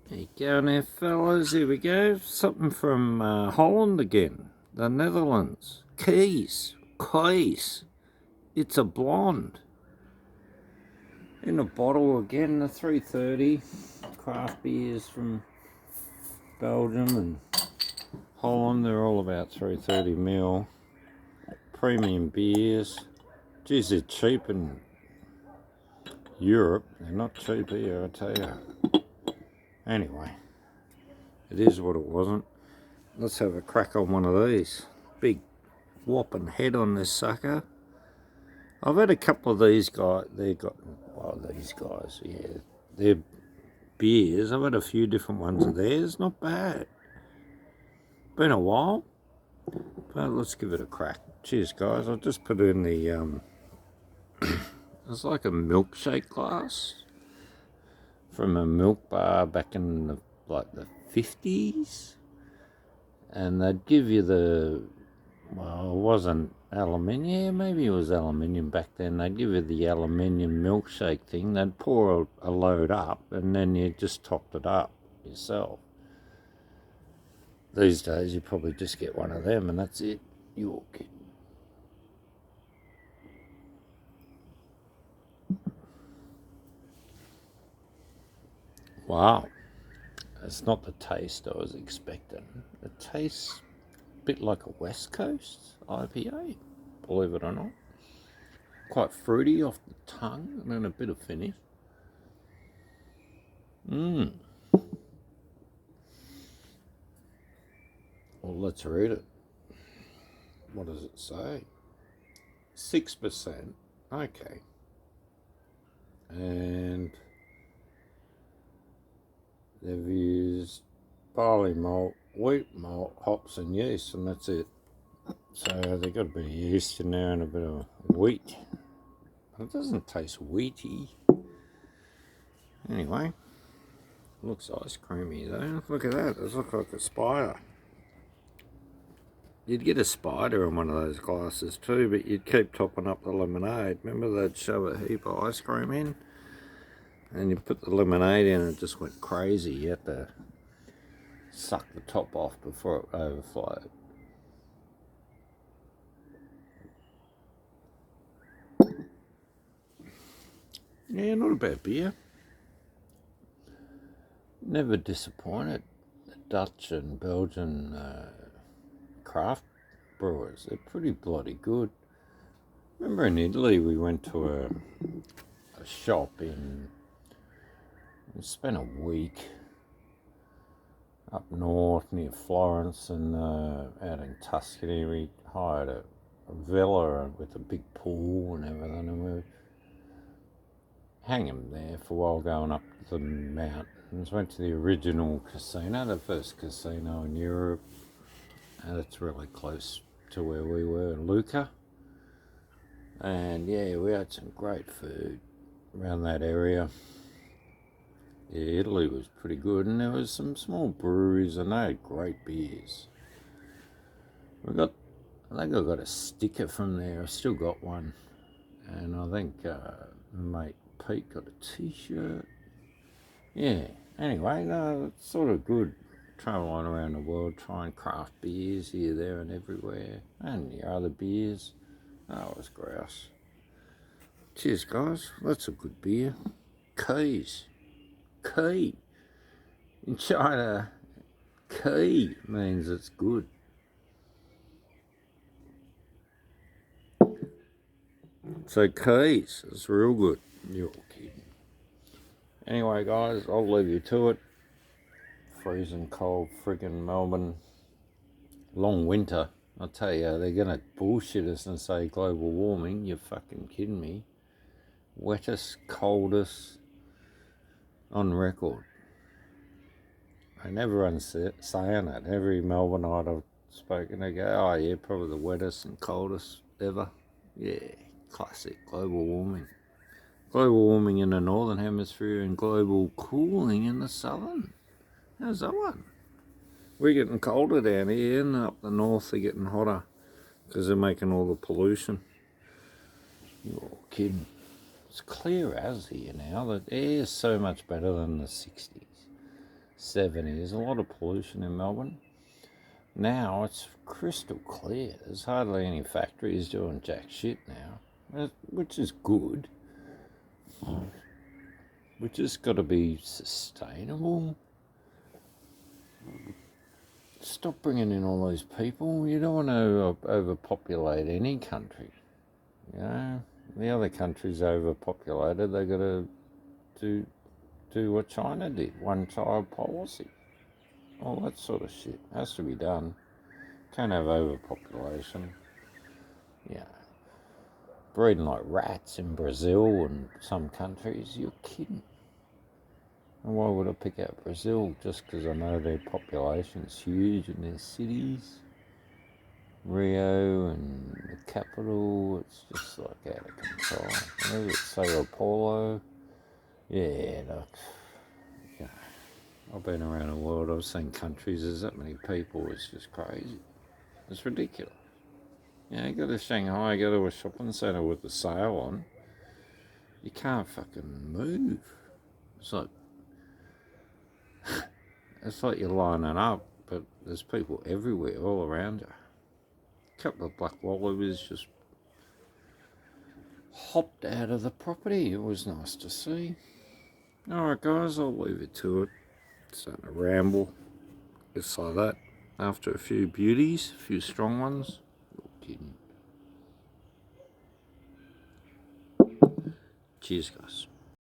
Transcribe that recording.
There you go now, fellas. Here we go. Something from Holland again. The Netherlands. Kees It's a Blonde. In a bottle again, the 330. Craft beers from Belgium and Holland. They're all about 330ml. Premium beers. Geez, they're cheap in Europe. They're not cheap here, I tell you. Anyway, it is what it wasn't. Let's have a crack on one of these. Big whopping head on this sucker. I've had a couple of these guys. These guys, yeah. They're beers. I've had a few different ones of theirs. Not bad. Been a while. But let's give it a crack. Cheers, guys. I'll just put it in the, it's like a milkshake glass from a milk bar back in the 50s. And they'd give you well, it wasn't aluminium. Yeah, maybe it was aluminium back then. They'd give you the aluminium milkshake thing. They'd pour a load up, and then you just topped it up yourself. These days, you probably just get one of them, and that's it. You're kidding. Wow. That's not the taste I was expecting. It tastes a bit like a West Coast IPA, believe it or not. Quite fruity off the tongue and then a bit of finish. Well, let's read it. What does it say? 6%. Okay. And they've used barley malt, wheat malt, hops and yeast, and that's it. So they've got a bit of yeast in there and a bit of wheat. It doesn't taste wheaty. Anyway, looks ice creamy though. Look at that. It looks like a spider. You'd get a spider in one of those glasses too, but you'd keep topping up the lemonade. Remember they'd shove a heap of ice cream in? And you put the lemonade in and it just went crazy. You had to suck the top off before it overflowed. Yeah, not a bad beer. Never disappointed. The Dutch and Belgian craft brewers, they're pretty bloody good. Remember in Italy we went to a shop we spent a week up north near Florence and out in Tuscany. We hired a villa with a big pool and everything, and we were hanging there for a while going up the mountains. Went to the original casino, the first casino in Europe, and it's really close to where we were, Lucca. And yeah, we had some great food around that area. Yeah, Italy was pretty good, and there was some small breweries, and they had great beers. I think I got a sticker from there. I still got one, and I think mate Pete got a T-shirt. Yeah. Anyway, no, it's sort of good travelling around the world, trying craft beers here, there, and everywhere, and your other beers. Oh, it was grouse. Cheers, guys. That's a good beer. Kees. Key. In China, key means it's good. So Kees is real good. You're kidding. Anyway, guys, I'll leave you to it. Freezing cold friggin' Melbourne. Long winter. I'll tell you, they're going to bullshit us and say global warming. You're fucking kidding me. Wettest, coldest on record. And everyone's saying it. Every Melbourneite I've spoken to go, oh yeah, probably the wettest and coldest ever. Yeah, classic global warming. Global warming in the northern hemisphere and global cooling in the southern. How's that one? We're getting colder down here, and up the north they're getting hotter because they're making all the pollution. You're kidding. It's clear as here now. The air is so much better than the 60s. 70s, a lot of pollution in Melbourne. Now it's crystal clear. There's hardly any factories doing jack shit now, which is good. We just got to be sustainable. Stop bringing in all those people. You don't want to overpopulate any country. You know, the other countries overpopulated. They got to do what China did, one-child policy. All that sort of shit has to be done. Can't have overpopulation. Yeah, breeding like rats in Brazil and some countries. You're kidding. And why would I pick out Brazil? Just because I know their population's huge in their cities. Rio and the capital, it's just like out of control. Maybe it's Sao Paulo. Yeah, look, you know, I've been around the world, I've seen countries, there's that many people, it's just crazy. It's ridiculous. You know, you go to Shanghai, you go to a shopping centre with the sale on, you can't fucking move. It's like you're lining up, but there's people everywhere, all around you. A couple of black wallabies just hopped out of the property. It was nice to see. Alright guys, I'll leave it to it. Starting to ramble. Just like that. After a few beauties, a few strong ones. You're kidding. Cheers guys.